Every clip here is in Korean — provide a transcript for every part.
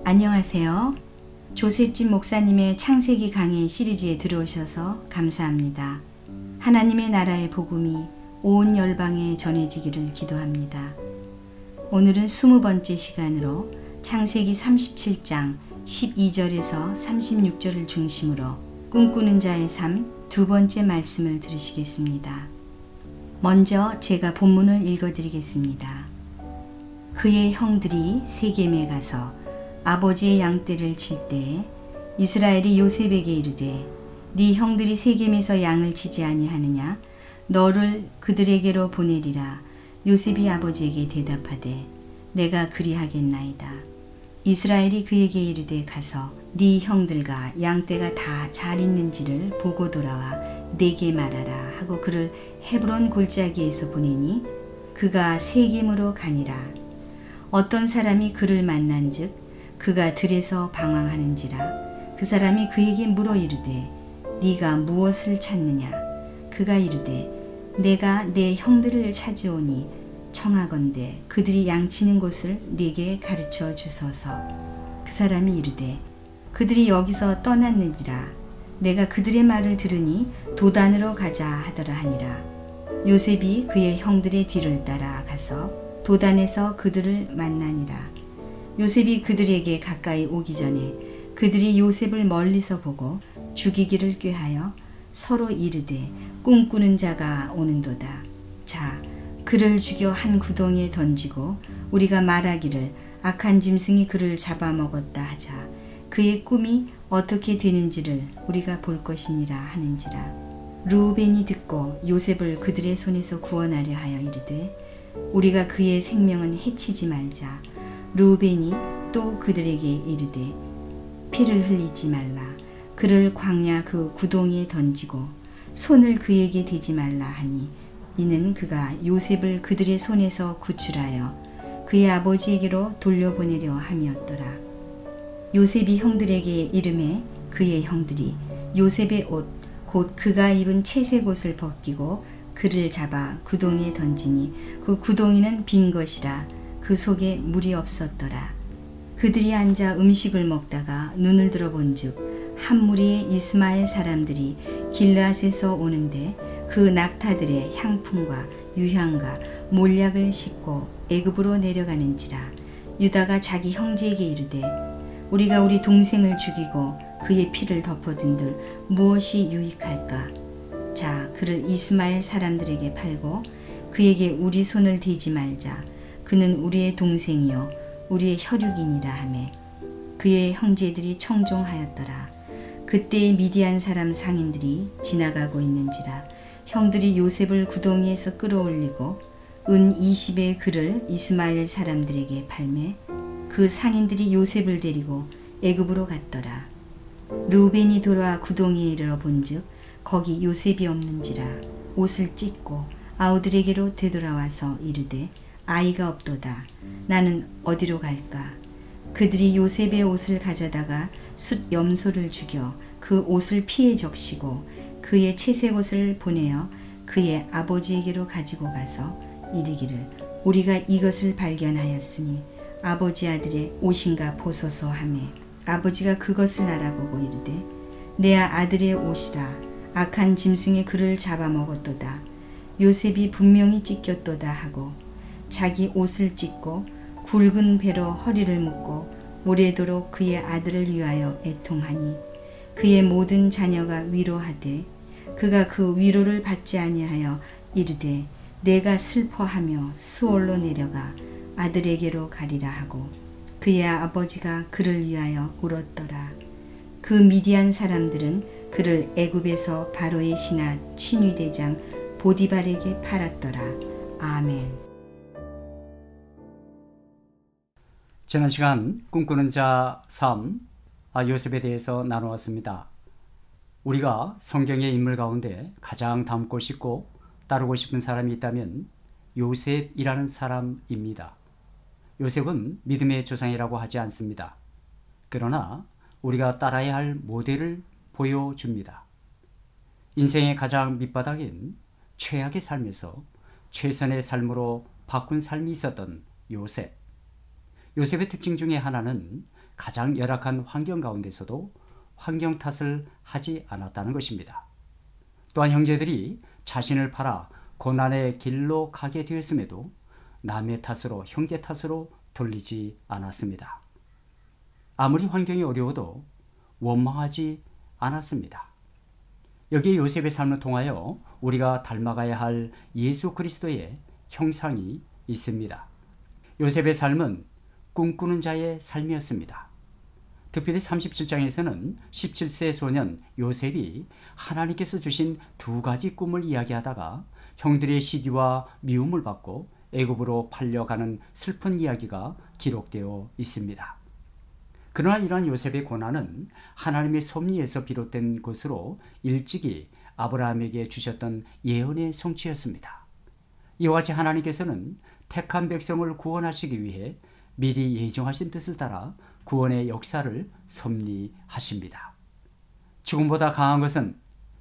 안녕하세요. 조셉진 목사님의 창세기 강의 시리즈에 들어오셔서 감사합니다. 하나님의 나라의 복음이 온 열방에 전해지기를 기도합니다. 오늘은 20번째 시간으로 창세기 37장 12절에서 36절을 중심으로 꿈꾸는 자의 삶 두 번째 말씀을 들으시겠습니다. 먼저 제가 본문을 읽어드리겠습니다. 그의 형들이 세겜에 가서 아버지의 양떼를 칠 때에 이스라엘이 요셉에게 이르되 네 형들이 세겜에서 양을 치지 아니하느냐 너를 그들에게로 보내리라. 요셉이 아버지에게 대답하되 내가 그리하겠나이다. 이스라엘이 그에게 이르되 가서 네 형들과 양떼가 다 잘 있는지를 보고 돌아와 내게 말하라 하고 그를 헤브론 골짜기에서 보내니 그가 세겜으로 가니라. 어떤 사람이 그를 만난즉 그가 들에서 방황하는지라. 그 사람이 그에게 물어 이르되 네가 무엇을 찾느냐. 그가 이르되 내가 내 형들을 찾으오니 청하건대 그들이 양치는 곳을 네게 가르쳐 주소서. 그 사람이 이르되 그들이 여기서 떠났느니라. 내가 그들의 말을 들으니 도단으로 가자 하더라 하니라. 요셉이 그의 형들의 뒤를 따라 가서 도단에서 그들을 만나니라. 요셉이 그들에게 가까이 오기 전에 그들이 요셉을 멀리서 보고 죽이기를 꾀하여 서로 이르되 꿈꾸는 자가 오는도다. 자, 그를 죽여 한 구덩이에 던지고 우리가 말하기를 악한 짐승이 그를 잡아먹었다 하자. 그의 꿈이 어떻게 되는지를 우리가 볼 것이니라 하는지라. 르우벤이 듣고 요셉을 그들의 손에서 구원하려 하여 이르되 우리가 그의 생명은 해치지 말자. 르우벤이 또 그들에게 이르되 피를 흘리지 말라. 그를 광야 그 구덩이에 던지고 손을 그에게 대지 말라 하니 이는 그가 요셉을 그들의 손에서 구출하여 그의 아버지에게로 돌려보내려 함이었더라. 요셉이 형들에게 이르매 그의 형들이 요셉의 옷 곧 그가 입은 채색 옷을 벗기고 그를 잡아 구덩이에 던지니 그 구덩이는 빈 것이라. 그 속에 물이 없었더라. 그들이 앉아 음식을 먹다가 눈을 들어본즉 한 무리의 이스마엘 사람들이 길르앗에서 오는데 그 낙타들의 향품과 유향과 몰약을 싣고 애굽으로 내려가는지라. 유다가 자기 형제에게 이르되 우리가 우리 동생을 죽이고 그의 피를 덮어둔들 무엇이 유익할까? 자, 그를 이스마엘 사람들에게 팔고 그에게 우리 손을 대지 말자. 그는 우리의 동생이요 우리의 혈육이니라 하매 그의 형제들이 청종하였더라. 그때의 미디안 사람 상인들이 지나가고 있는지라. 형들이 요셉을 구덩이에서 끌어올리고 은 20의 그를 이스마엘 사람들에게 팔매 그 상인들이 요셉을 데리고 애굽으로 갔더라. 르우벤이 돌아와 구덩이에 이르러 본즉 거기 요셉이 없는지라. 옷을 찢고 아우들에게로 되돌아와서 이르되 아이가 없도다. 나는 어디로 갈까? 그들이 요셉의 옷을 가져다가 숫 염소를 죽여 그 옷을 피에 적시고 그의 채색 옷을 보내어 그의 아버지에게로 가지고 가서 이르기를 우리가 이것을 발견하였으니 아버지 아들의 옷인가 보소서 하매 아버지가 그것을 알아보고 이르되 내 아들의 옷이라. 악한 짐승이 그를 잡아먹었도다. 요셉이 분명히 찢겼도다 하고 자기 옷을 찢고 굵은 배로 허리를 묶고 오래도록 그의 아들을 위하여 애통하니 그의 모든 자녀가 위로하되 그가 그 위로를 받지 아니하여 이르되 내가 슬퍼하며 수월로 내려가 아들에게로 가리라 하고 그의 아버지가 그를 위하여 울었더라. 그 미디안 사람들은 그를 애굽에서 바로의 신하 친위대장 보디발에게 팔았더라. 아멘. 지난 시간 꿈꾸는 자 3 요셉에 대해서 나누었습니다. 우리가 성경의 인물 가운데 가장 닮고 싶고 따르고 싶은 사람이 있다면 요셉이라는 사람입니다. 요셉은 믿음의 조상이라고 하지 않습니다. 그러나 우리가 따라야 할 모델을 보여줍니다. 인생의 가장 밑바닥인 최악의 삶에서 최선의 삶으로 바꾼 삶이 있었던 요셉. 요셉의 특징 중에 하나는 가장 열악한 환경 가운데서도 환경 탓을 하지 않았다는 것입니다. 또한 형제들이 자신을 팔아 고난의 길로 가게 되었음에도 남의 탓으로, 형제 탓으로 돌리지 않았습니다. 아무리 환경이 어려워도 원망하지 않았습니다. 여기에 요셉의 삶을 통하여 우리가 닮아가야 할 예수 그리스도의 형상이 있습니다. 요셉의 삶은 꿈꾸는 자의 삶이었습니다. 특별히 37장에서는 17세 소년 요셉이 하나님께서 주신 두 가지 꿈을 이야기하다가 형들의 시기와 미움을 받고 애굽으로 팔려가는 슬픈 이야기가 기록되어 있습니다. 그러나 이러한 요셉의 고난은 하나님의 섭리에서 비롯된 것으로 일찍이 아브라함에게 주셨던 예언의 성취였습니다. 이와 같이 하나님께서는 택한 백성을 구원하시기 위해 미리 예정하신 뜻을 따라 구원의 역사를 섭리하십니다. 죽음보다 강한 것은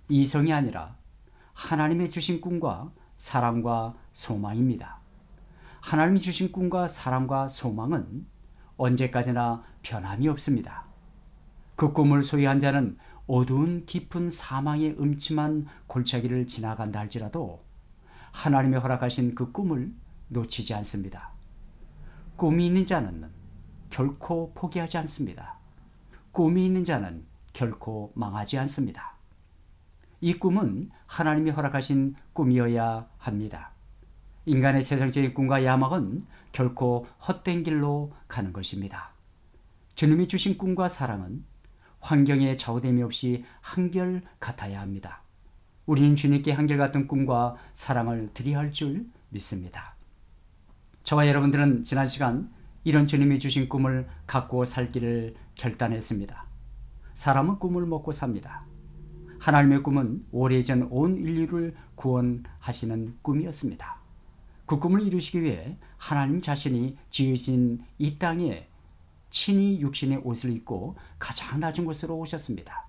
이성이 아니라 하나님의 주신 꿈과 사랑과 소망입니다. 하나님이 주신 꿈과 사랑과 소망은 언제까지나 변함이 없습니다. 그 꿈을 소유한 자는 어두운 깊은 사망의 음침한 골짜기를 지나간다 할지라도 하나님의 허락하신 그 꿈을 놓치지 않습니다. 꿈이 있는 자는 결코 포기하지 않습니다. 꿈이 있는 자는 결코 망하지 않습니다. 이 꿈은 하나님이 허락하신 꿈이어야 합니다. 인간의 세상적인 꿈과 야망은 결코 헛된 길로 가는 것입니다. 주님이 주신 꿈과 사랑은 환경에 좌우됨이 없이 한결 같아야 합니다. 우리는 주님께 한결같은 꿈과 사랑을 드려야 할 줄 믿습니다. 저와 여러분들은 지난 시간 이런 주님이 주신 꿈을 갖고 살기를 결단했습니다. 사람은 꿈을 먹고 삽니다. 하나님의 꿈은 오래전 온 인류를 구원하시는 꿈이었습니다. 그 꿈을 이루시기 위해 하나님 자신이 지으신 이 땅에 친히 육신의 옷을 입고 가장 낮은 곳으로 오셨습니다.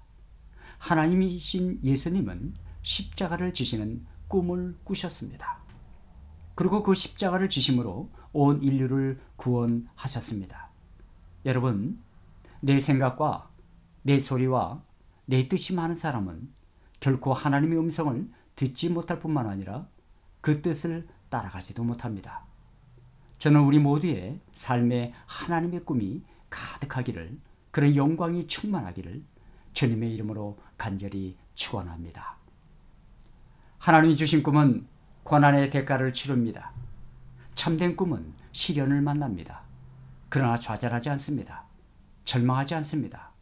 하나님이신 예수님은 십자가를 지시는 꿈을 꾸셨습니다. 그리고 그 십자가를 지심으로 온 인류를 구원하셨습니다. 여러분, 내 생각과 내 소리와 내 뜻이 많은 사람은 결코 하나님의 음성을 듣지 못할 뿐만 아니라 그 뜻을 따라가지도 못합니다. 저는 우리 모두의 삶에 하나님의 꿈이 가득하기를, 그런 영광이 충만하기를 주님의 이름으로 간절히 축원합니다. 하나님이 주신 꿈은 고난의 대가를 치릅니다. 참된 꿈은 시련을 만납니다. 그러나 좌절하지 않습니다. 절망하지 않습니다.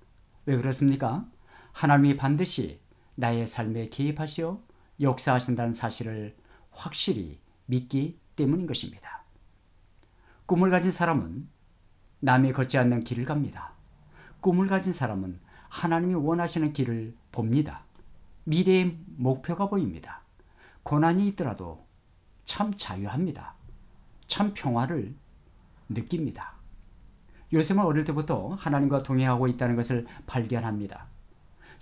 왜 그렇습니까? 하나님이 반드시 나의 삶에 개입하시어 역사하신다는 사실을 확실히 믿기 때문인 것입니다. 꿈을 가진 사람은 남이 걷지 않는 길을 갑니다. 꿈을 가진 사람은 하나님이 원하시는 길을 봅니다. 미래의 목표가 보입니다. 고난이 있더라도 참 자유합니다. 참 평화를 느낍니다. 요셉은 어릴 때부터 하나님과 동행하고 있다는 것을 발견합니다.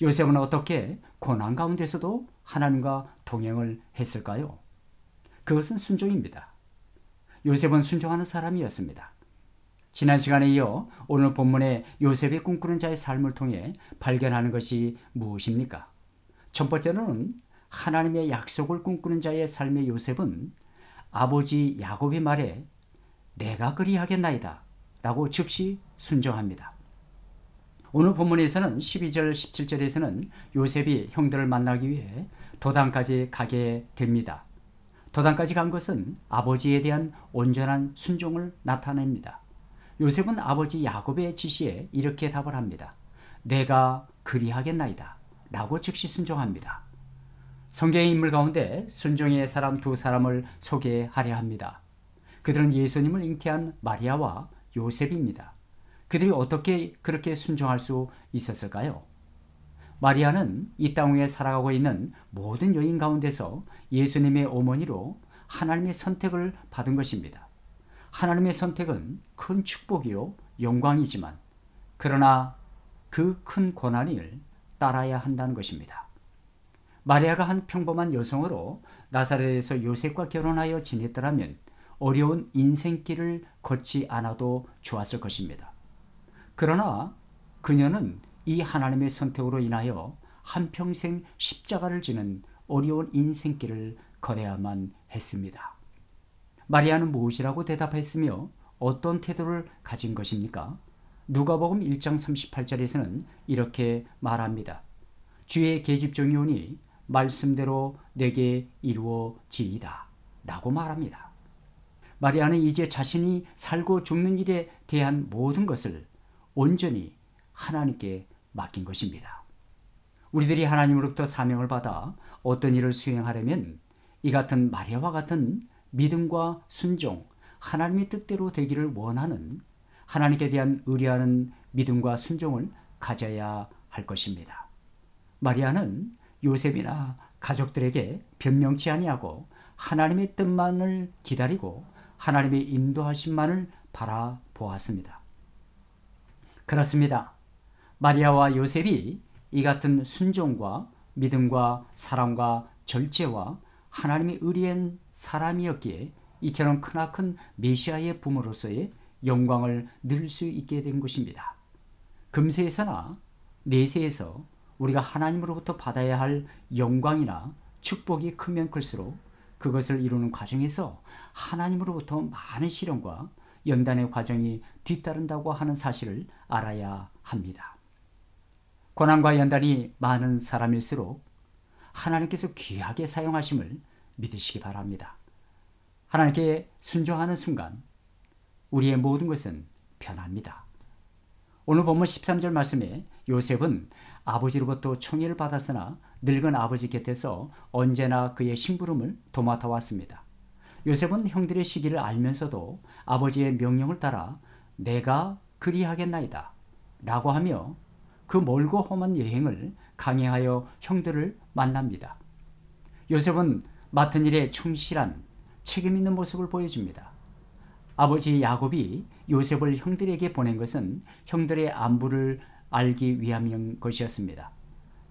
요셉은 어떻게 고난 가운데서도 하나님과 동행을 했을까요? 그것은 순종입니다. 요셉은 순종하는 사람이었습니다. 지난 시간에 이어 오늘 본문의 요셉의 꿈꾸는 자의 삶을 통해 발견하는 것이 무엇입니까? 첫 번째로는 하나님의 약속을 꿈꾸는 자의 삶의 요셉은 아버지 야곱의 말에 내가 그리하겠나이다 라고 즉시 순종합니다. 오늘 본문에서는 12절 17절에서는 요셉이 형들을 만나기 위해 도단까지 가게 됩니다. 도단까지 간 것은 아버지에 대한 온전한 순종을 나타냅니다. 요셉은 아버지 야곱의 지시에 이렇게 답을 합니다. 내가 그리하겠나이다 라고 즉시 순종합니다. 성경의 인물 가운데 순종의 사람 두 사람을 소개하려 합니다. 그들은 예수님을 잉태한 마리아와 요셉입니다. 그들이 어떻게 그렇게 순종할 수 있었을까요? 마리아는 이 땅 위에 살아가고 있는 모든 여인 가운데서 예수님의 어머니로 하나님의 선택을 받은 것입니다. 하나님의 선택은 큰 축복이요 영광이지만 그러나 그 큰 고난을 따라야 한다는 것입니다. 마리아가 한 평범한 여성으로 나사렛에서 요셉과 결혼하여 지냈더라면 어려운 인생길을 걷지 않아도 좋았을 것입니다. 그러나 그녀는 이 하나님의 선택으로 인하여 한평생 십자가를 지는 어려운 인생길을 걸어야만 했습니다. 마리아는 무엇이라고 대답했으며 어떤 태도를 가진 것입니까? 누가복음 1장 38절에서는 이렇게 말합니다. 주의 계집종이 오니 말씀대로 내게 이루어지이다 라고 말합니다. 마리아는 이제 자신이 살고 죽는 일에 대한 모든 것을 온전히 하나님께 맡긴 것입니다. 우리들이 하나님으로부터 사명을 받아 어떤 일을 수행하려면 이 같은 마리아와 같은 믿음과 순종, 하나님의 뜻대로 되기를 원하는 하나님께 대한 의뢰하는 믿음과 순종을 가져야 할 것입니다. 마리아는 요셉이나 가족들에게 변명치 아니하고 하나님의 뜻만을 기다리고 하나님의 인도하심만을 바라보았습니다. 그렇습니다. 마리아와 요셉이 이 같은 순종과 믿음과 사랑과 절제와 하나님의 의리한 사람이었기에 이처럼 크나큰 메시아의 부모로서의 영광을 누릴 수 있게 된 것입니다. 금세에서나 내세에서 우리가 하나님으로부터 받아야 할 영광이나 축복이 크면 클수록 그것을 이루는 과정에서 하나님으로부터 많은 시련과 연단의 과정이 뒤따른다고 하는 사실을 알아야 합니다. 고난과 연단이 많은 사람일수록 하나님께서 귀하게 사용하심을 믿으시기 바랍니다. 하나님께 순종하는 순간 우리의 모든 것은 변합니다. 오늘 본문 13절 말씀에 요셉은 아버지로부터 총애를 받았으나 늙은 아버지 곁에서 언제나 그의 심부름을 도맡아 왔습니다. 요셉은 형들의 시기를 알면서도 아버지의 명령을 따라 내가 그리하겠나이다 라고 하며 그 멀고 험한 여행을 강행하여 형들을 만납니다. 요셉은 맡은 일에 충실한 책임 있는 모습을 보여줍니다. 아버지 야곱이 요셉을 형들에게 보낸 것은 형들의 안부를 알기 위함인 것이었습니다.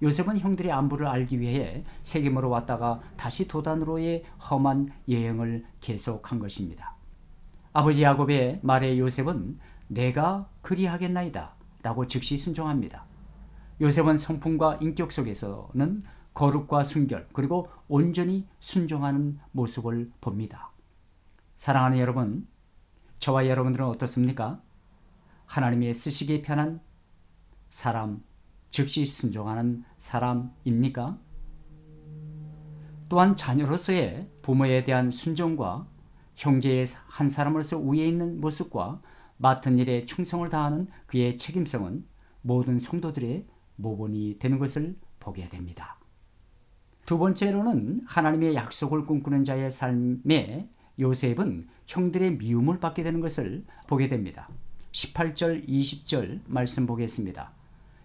요셉은 형들의 안부를 알기 위해 세겜으로 왔다가 다시 도단으로의 험한 여행을 계속한 것입니다. 아버지 야곱의 말에 요셉은 내가 그리하겠나이다 라고 즉시 순종합니다. 요셉은 성품과 인격 속에서는 거룩과 순결 그리고 온전히 순종하는 모습을 봅니다. 사랑하는 여러분, 저와 여러분들은 어떻습니까? 하나님의 쓰시기에 편한 사람, 즉시 순종하는 사람입니까? 또한 자녀로서의 부모에 대한 순종과 형제의 한 사람으로서 위에 있는 모습과 맡은 일에 충성을 다하는 그의 책임성은 모든 성도들의 모본이 되는 것을 보게 됩니다. 두 번째로는 하나님의 약속을 꿈꾸는 자의 삶에 요셉은 형들의 미움을 받게 되는 것을 보게 됩니다. 18절 20절 말씀 보겠습니다.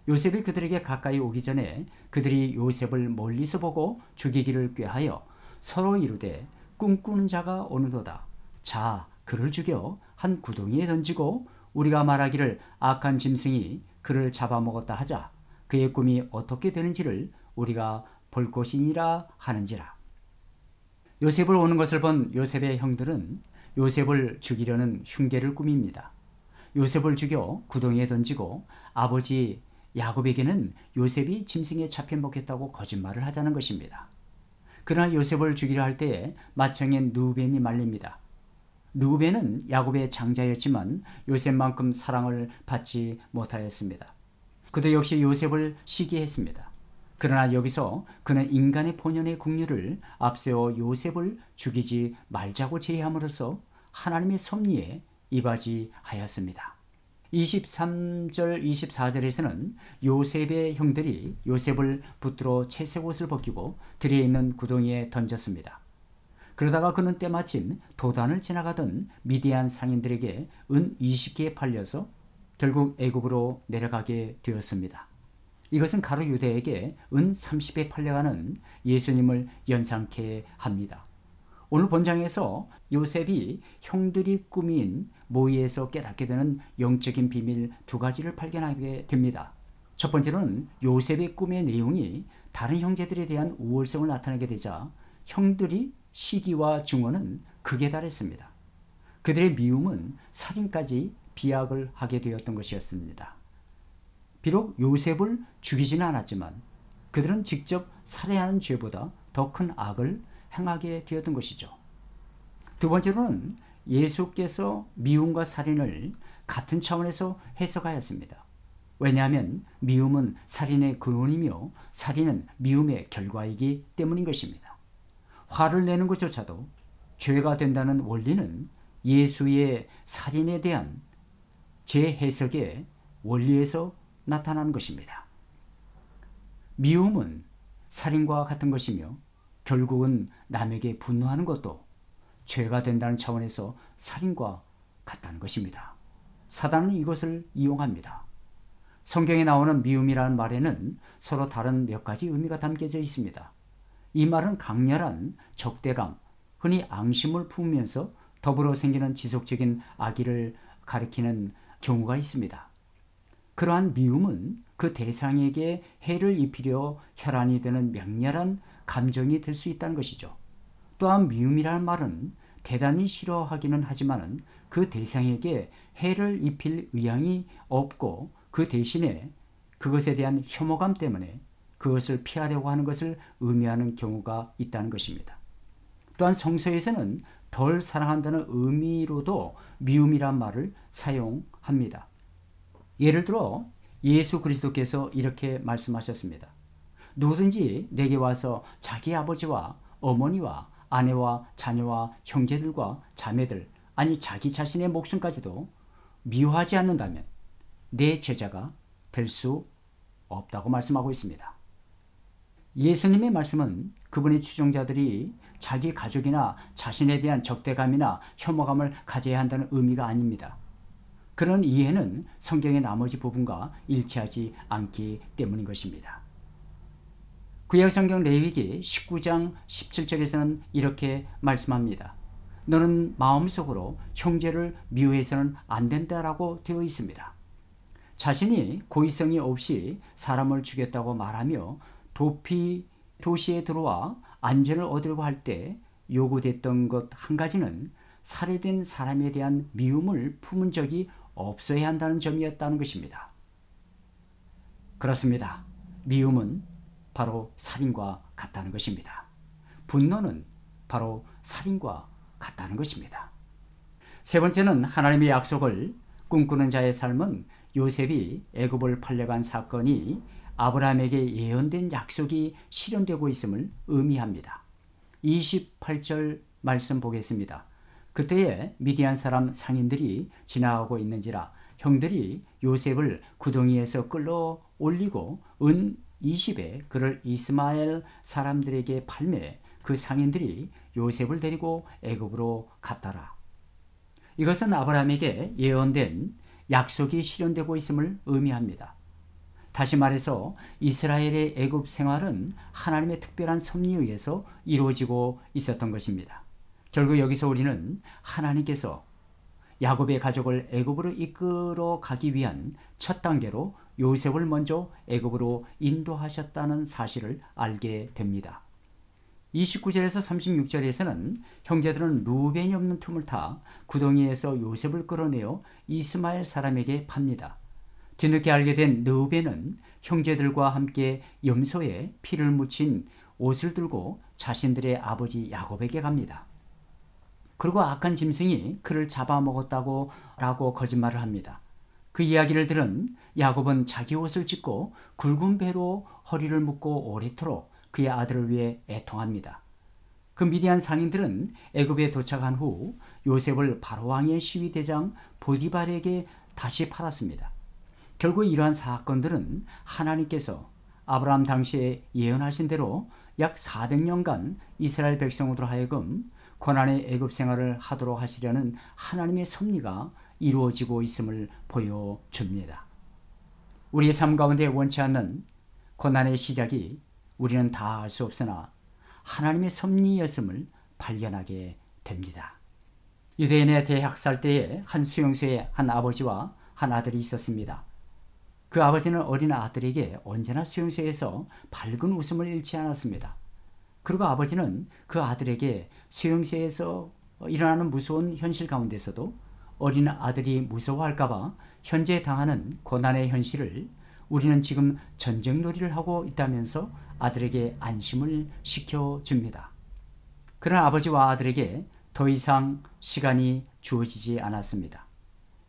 요셉이 그들에게 가까이 오기 전에 그들이 요셉을 멀리서 보고 죽이기를 꾀하여 서로 이르되 꿈꾸는 자가 오는도다. 자, 그를 죽여 한 구덩이에 던지고 우리가 말하기를 악한 짐승이 그를 잡아먹었다 하자. 그의 꿈이 어떻게 되는지를 우리가 볼 것이니라 하는지라. 요셉을 오는 것을 본 요셉의 형들은 요셉을 죽이려는 흉계를 꾸밉니다. 요셉을 죽여 구덩이에 던지고 아버지 야곱에게는 요셉이 짐승에 잡혀 먹겠다고 거짓말을 하자는 것입니다. 그러나 요셉을 죽이려 할 때에 맏형인 르우벤이 말립니다. 르우벤은 야곱의 장자였지만 요셉만큼 사랑을 받지 못하였습니다. 그도 역시 요셉을 시기했습니다. 그러나 여기서 그는 인간의 본연의 국률을 앞세워 요셉을 죽이지 말자고 제의함으로써 하나님의 섭리에 이바지하였습니다. 23절 24절에서는 요셉의 형들이 요셉을 붙들어 채색 옷을 벗기고 들에 있는 구덩이에 던졌습니다. 그러다가 그는 때마침 도단을 지나가던 미디안 상인들에게 은 20개에 팔려서 결국 애굽으로 내려가게 되었습니다. 이것은 가로 유대에게 은 30에 팔려가는 예수님을 연상케 합니다. 오늘 본장에서 요셉이 형들이 꾸민 모의에서 깨닫게 되는 영적인 비밀 두 가지를 발견하게 됩니다. 첫 번째로는 요셉의 꿈의 내용이 다른 형제들에 대한 우월성을 나타내게 되자 형들이 시기와 증오는 극에 달했습니다. 그들의 미움은 살인까지 비약을 하게 되었던 것이었습니다. 비록 요셉을 죽이지는 않았지만 그들은 직접 살해하는 죄보다 더 큰 악을 행하게 되었던 것이죠. 두 번째로는 예수께서 미움과 살인을 같은 차원에서 해석하였습니다. 왜냐하면 미움은 살인의 근원이며 살인은 미움의 결과이기 때문인 것입니다. 화를 내는 것조차도 죄가 된다는 원리는 예수의 살인에 대한 재해석의 원리에서 나타나는 것입니다. 미움은 살인과 같은 것이며 결국은 남에게 분노하는 것도 죄가 된다는 차원에서 살인과 같다는 것입니다. 사단은 이것을 이용합니다. 성경에 나오는 미움이라는 말에는 서로 다른 몇 가지 의미가 담겨져 있습니다. 이 말은 강렬한 적대감, 흔히 앙심을 품으면서 더불어 생기는 지속적인 악의를 가리키는 경우가 있습니다. 그러한 미움은 그 대상에게 해를 입히려 혈안이 되는 맹렬한 감정이 될 수 있다는 것이죠. 또한 미움이라는 말은 대단히 싫어하기는 하지만 그 대상에게 해를 입힐 의향이 없고 그 대신에 그것에 대한 혐오감 때문에 그것을 피하려고 하는 것을 의미하는 경우가 있다는 것입니다. 또한 성서에서는 덜 사랑한다는 의미로도 미움이란 말을 사용합니다. 예를 들어 예수 그리스도께서 이렇게 말씀하셨습니다. 누구든지 내게 와서 자기 아버지와 어머니와 아내와 자녀와 형제들과 자매들, 아니 자기 자신의 목숨까지도 미워하지 않는다면 내 제자가 될 수 없다고 말씀하고 있습니다. 예수님의 말씀은 그분의 추종자들이 자기 가족이나 자신에 대한 적대감이나 혐오감을 가져야 한다는 의미가 아닙니다. 그런 이해는 성경의 나머지 부분과 일치하지 않기 때문인 것입니다. 구약성경 레위기 19장 17절에서는 이렇게 말씀합니다. 너는 마음속으로 형제를 미워해서는 안 된다라고 되어 있습니다. 자신이 고의성이 없이 사람을 죽였다고 말하며 도시에 들어와 안전을 얻으려고 할 때 요구됐던 것 한 가지는 살해된 사람에 대한 미움을 품은 적이 없어야 한다는 점이었다는 것입니다. 그렇습니다. 미움은 바로 살인과 같다는 것입니다. 분노는 바로 살인과 같다는 것입니다. 세 번째는 하나님의 약속을 꿈꾸는 자의 삶은 요셉이 애굽을 팔려간 사건이 아브라함에게 예언된 약속이 실현되고 있음을 의미합니다. 28절 말씀 보겠습니다. 그때에 미디안 사람 상인들이 지나가고 있는지라 형들이 요셉을 구덩이에서 끌어 올리고 은 20에 그를 이스마엘 사람들에게 팔매 그 상인들이 요셉을 데리고 애굽으로 갔더라. 이것은 아브라함에게 예언된 약속이 실현되고 있음을 의미합니다. 다시 말해서 이스라엘의 애굽 생활은 하나님의 특별한 섭리에 의해서 이루어지고 있었던 것입니다. 결국 여기서 우리는 하나님께서 야곱의 가족을 애굽으로 이끌어 가기 위한 첫 단계로 요셉을 먼저 애굽으로 인도하셨다는 사실을 알게 됩니다. 29절에서 36절에서는 형제들은 루벤이 없는 틈을 타 구덩이에서 요셉을 끌어내어 이스마엘 사람에게 팝니다. 뒤늦게 알게 된 르우벤은 형제들과 함께 염소에 피를 묻힌 옷을 들고 자신들의 아버지 야곱에게 갑니다. 그리고 악한 짐승이 그를 잡아먹었다고 라고 거짓말을 합니다. 그 이야기를 들은 야곱은 자기 옷을 찢고 굵은 배로 허리를 묶고 오래도록 그의 아들을 위해 애통합니다. 그 미디안 상인들은 애굽에 도착한 후 요셉을 바로왕의 시위대장 보디발에게 다시 팔았습니다. 결국 이러한 사건들은 하나님께서 아브라함 당시에 예언하신 대로 약 400년간 이스라엘 백성으로 하여금 고난의 애굽 생활을 하도록 하시려는 하나님의 섭리가 이루어지고 있음을 보여줍니다. 우리의 삶 가운데 원치 않는 고난의 시작이 우리는 다 알 수 없으나 하나님의 섭리였음을 발견하게 됩니다. 유대인의 대학살 때에 한 수용소에 한 아버지와 한 아들이 있었습니다. 그 아버지는 어린 아들에게 언제나 수용소에서 밝은 웃음을 잃지 않았습니다. 그리고 아버지는 그 아들에게 수용소에서 일어나는 무서운 현실 가운데서도 어린 아들이 무서워할까봐 현재 당하는 고난의 현실을 우리는 지금 전쟁놀이를 하고 있다면서 아들에게 안심을 시켜줍니다. 그러나 아버지와 아들에게 더 이상 시간이 주어지지 않았습니다.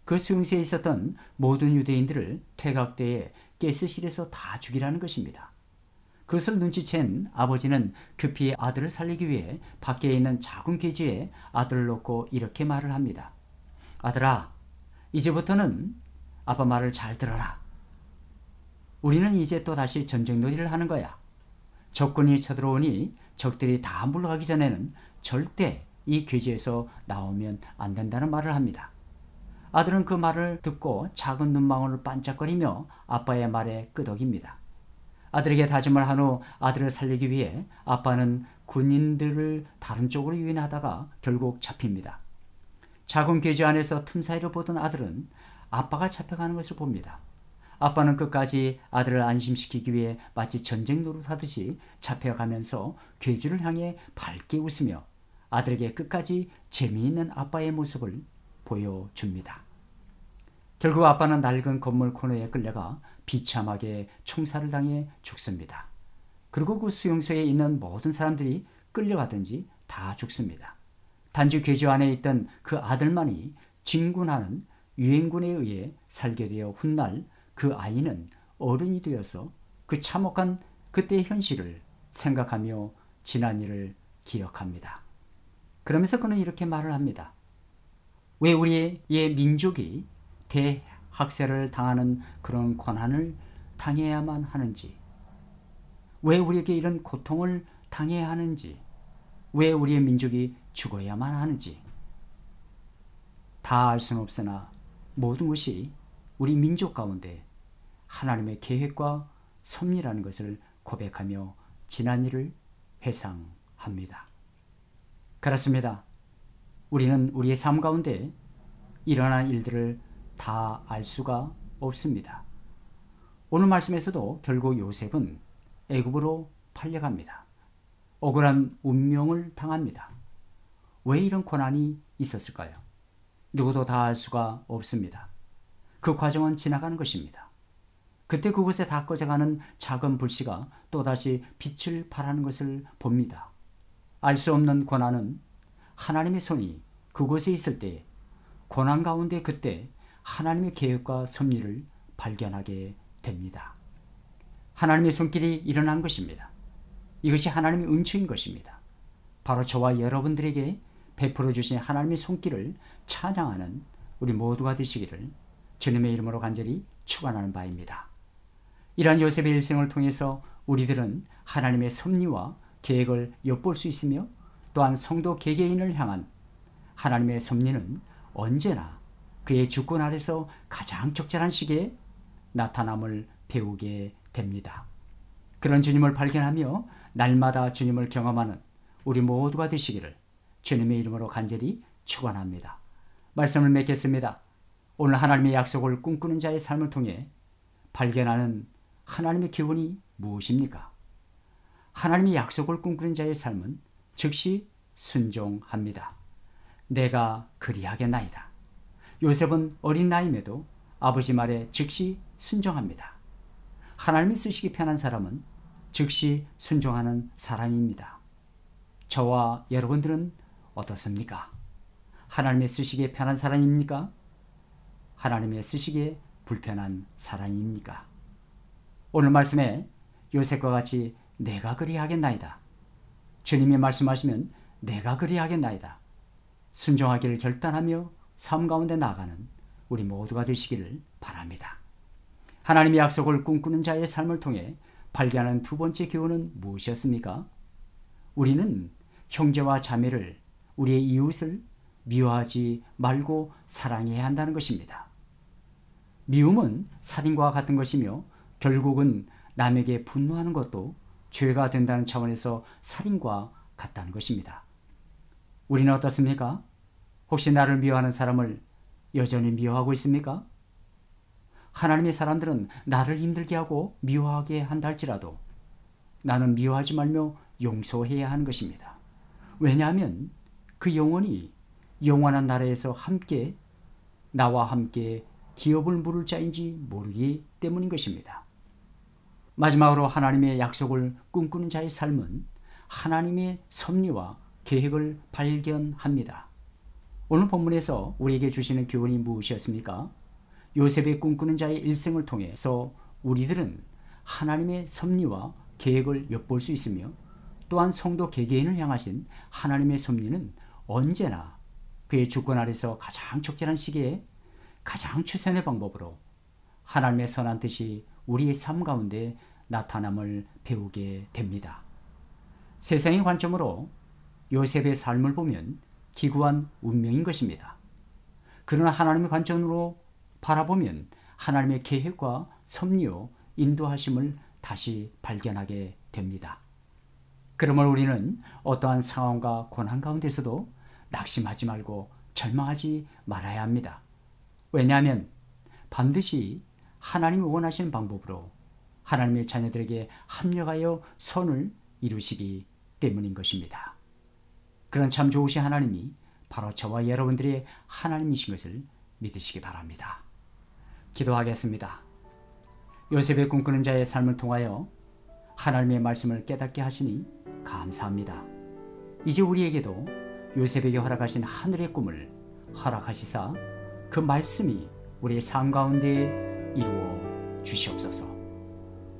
그 수용소에 있었던 모든 유대인들을 퇴각대에 가스실에서 다 죽이라는 것입니다. 그것을 눈치챈 아버지는 급히 아들을 살리기 위해 밖에 있는 작은 계지에 아들을 놓고 이렇게 말을 합니다. 아들아, 이제부터는 아빠 말을 잘 들어라. 우리는 이제 또 다시 전쟁놀이를 하는 거야. 적군이 쳐들어오니 적들이 다 물러가기 전에는 절대 이 계지에서 나오면 안 된다는 말을 합니다. 아들은 그 말을 듣고 작은 눈망울을 반짝거리며 아빠의 말에 끄덕입니다. 아들에게 다짐을 한 후 아들을 살리기 위해 아빠는 군인들을 다른 쪽으로 유인하다가 결국 잡힙니다. 작은 계지 안에서 틈 사이를 보던 아들은 아빠가 잡혀가는 것을 봅니다. 아빠는 끝까지 아들을 안심시키기 위해 마치 전쟁 노릇하듯이 잡혀가면서 계지를 향해 밝게 웃으며 아들에게 끝까지 재미있는 아빠의 모습을 보여줍니다. 결국 아빠는 낡은 건물 코너에 끌려가 비참하게 총살을 당해 죽습니다. 그리고 그 수용소에 있는 모든 사람들이 끌려가든지 다 죽습니다. 단지 계주 안에 있던 그 아들만이 진군하는 유엔군에 의해 살게 되어 훗날 그 아이는 어른이 되어서 그 참혹한 그때의 현실을 생각하며 지난 일을 기억합니다. 그러면서 그는 이렇게 말을 합니다. 왜 우리의 민족이 대학살을 당하는 그런 고난을 당해야만 하는지, 왜 우리에게 이런 고통을 당해야 하는지, 왜 우리의 민족이 죽어야만 하는지 다 알 수는 없으나 모든 것이 우리 민족 가운데 하나님의 계획과 섭리라는 것을 고백하며 지난 일을 회상합니다. 그렇습니다. 우리는 우리의 삶 가운데 일어난 일들을 다 알 수가 없습니다. 오늘 말씀에서도 결국 요셉은 애굽으로 팔려갑니다. 억울한 운명을 당합니다. 왜 이런 고난이 있었을까요? 누구도 다 알 수가 없습니다. 그 과정은 지나가는 것입니다. 그때 그곳에 다 꺼져가는 작은 불씨가 또다시 빛을 발하는 것을 봅니다. 알 수 없는 고난은 하나님의 손이 그곳에 있을 때 고난 가운데 그때 하나님의 계획과 섭리를 발견하게 됩니다. 하나님의 손길이 일어난 것입니다. 이것이 하나님의 은총인 것입니다. 바로 저와 여러분들에게 베풀어 주신 하나님의 손길을 찬양하는 우리 모두가 되시기를 주님의 이름으로 간절히 축원하는 바입니다. 이러한 요셉의 일생을 통해서 우리들은 하나님의 섭리와 계획을 엿볼 수 있으며 또한 성도 개개인을 향한 하나님의 섭리는 언제나 그의 주권 아래서 가장 적절한 시기에 나타남을 배우게 됩니다. 그런 주님을 발견하며 날마다 주님을 경험하는 우리 모두가 되시기를 주님의 이름으로 간절히 축원합니다. 말씀을 맺겠습니다. 오늘 하나님의 약속을 꿈꾸는 자의 삶을 통해 발견하는 하나님의 기운이 무엇입니까? 하나님의 약속을 꿈꾸는 자의 삶은 즉시 순종합니다. 내가 그리하겠나이다. 요셉은 어린 나이임에도 아버지 말에 즉시 순종합니다. 하나님이 쓰시기 편한 사람은 즉시 순종하는 사람입니다. 저와 여러분들은 어떻습니까? 하나님의 쓰시기에 편한 사람입니까? 하나님의 쓰시기에 불편한 사람입니까? 오늘 말씀에 요셉과 같이 내가 그리하겠나이다. 주님이 말씀하시면 내가 그리하겠나이다. 순종하기를 결단하며 삶 가운데 나아가는 우리 모두가 되시기를 바랍니다. 하나님의 약속을 꿈꾸는 자의 삶을 통해 발견하는 두 번째 교훈은 무엇이었습니까? 우리는 형제와 자매를, 우리의 이웃을 미워하지 말고 사랑해야 한다는 것입니다. 미움은 살인과 같은 것이며 결국은 남에게 분노하는 것도 죄가 된다는 차원에서 살인과 같다는 것입니다. 우리는 어떻습니까? 혹시 나를 미워하는 사람을 여전히 미워하고 있습니까? 하나님의 사람들은 나를 힘들게 하고 미워하게 한다 할지라도 나는 미워하지 말며 용서해야 하는 것입니다. 왜냐하면 그 영혼이 영원한 나라에서 함께 나와 함께 기업을 물을 자인지 모르기 때문인 것입니다. 마지막으로 하나님의 약속을 꿈꾸는 자의 삶은 하나님의 섭리와 계획을 발견합니다. 오늘 본문에서 우리에게 주시는 교훈이 무엇이었습니까? 요셉의 꿈꾸는 자의 일생을 통해서 우리들은 하나님의 섭리와 계획을 엿볼 수 있으며 또한 성도 개개인을 향하신 하나님의 섭리는 언제나 그의 주권 아래서 가장 적절한 시기에 가장 최선의 방법으로 하나님의 선한 뜻이 우리의 삶 가운데 나타남을 배우게 됩니다. 세상의 관점으로 요셉의 삶을 보면 기구한 운명인 것입니다. 그러나 하나님의 관점으로 바라보면 하나님의 계획과 섭리요 인도하심을 다시 발견하게 됩니다. 그러므로 우리는 어떠한 상황과 고난 가운데서도 낙심하지 말고 절망하지 말아야 합니다. 왜냐하면 반드시 하나님이 원하시는 방법으로 하나님의 자녀들에게 합력하여 선을 이루시기 때문인 것입니다. 그런 참 좋으신 하나님이 바로 저와 여러분들의 하나님이신 것을 믿으시기 바랍니다. 기도하겠습니다. 요셉의 꿈꾸는 자의 삶을 통하여 하나님의 말씀을 깨닫게 하시니 감사합니다. 이제 우리에게도 요셉에게 허락하신 하늘의 꿈을 허락하시사 그 말씀이 우리의 삶 가운데 이루어 주시옵소서.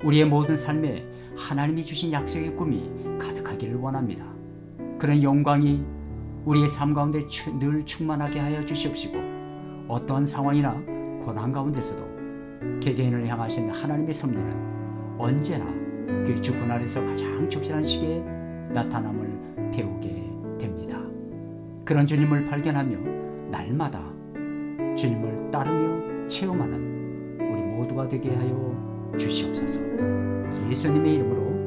우리의 모든 삶에 하나님이 주신 약속의 꿈이 가득하기를 원합니다. 그런 영광이 우리의 삶 가운데 늘 충만하게 하여 주시옵시고 어떠한 상황이나 고난 가운데서도 개개인을 향하신 하나님의 섭리는 언제나 그의 주권 아래서 가장 적절한 시기에 나타남을 배우게 됩니다. 그런 주님을 발견하며 날마다 주님을 따르며 체험하는 우리 모두가 되게 하여 주시옵소서. 예수님의 이름으로